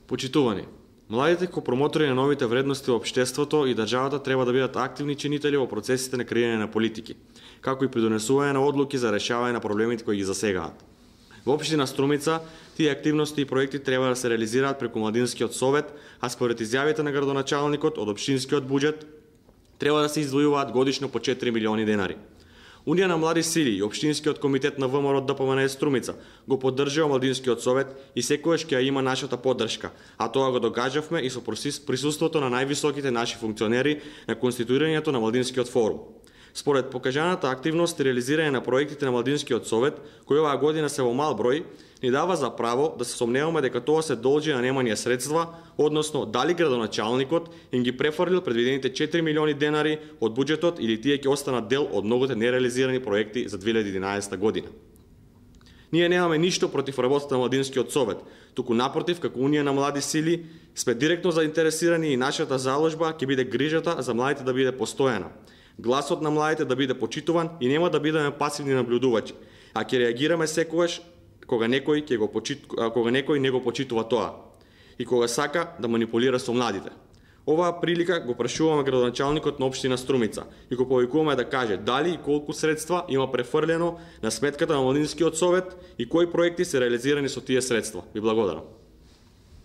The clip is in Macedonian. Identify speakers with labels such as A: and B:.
A: Почитувани, младите како промотори на новите вредности во општеството и државата треба да бидат активни чинители во процесите на креирање на политики, како и при донесување на одлуки за решавање на проблемите кои ги засегаат. Во општина Струмица, тие активности и проекти треба да се реализираат преку Младинскиот совет, а според изјавите на градоначалникот од општинскиот буџет треба да се издвојуваат годишно по 4 милиони денари. Унија на млади сили и Општинскиот комитет на ВМРО ДПМН Струмица го поддржува Младинскиот совет и секогаш ќе ја има нашата поддршка, а тоа го докажавме и со присуството на највисоките наши функционери на конституирањето на Младинскиот форум. Според покажаната активност и реализирање на проектите на Младинскиот совет, кои оваа година се во мал број, ни дава за право да се сомневаме дека тоа се должи на немање средства, односно дали градоначалникот им ги префрлил предвидените 4 милиони денари од буџетот или тие ќе останат дел од многуте нереализирани проекти за 2011 година. Ние немаме ништо против работата на Младинскиот совет, туку напротив, како Унија на млади сили, сме директно заинтересирани и нашата заложба ќе биде грижата за младите да биде постојана. Гласот на младите да биде почитуван и нема да бидеме пасивни наблюдувачи, а ќе реагираме секогаш кога некој не го почитува тоа и кога сака да манипулира со младите. Оваа прилика го прашуваме градоначалникот на општина Струмица и го повикуваме да каже дали и колку средства има префрлено на сметката на Младинскиот совет и кои проекти се реализирани со тие средства. Ви благодарам.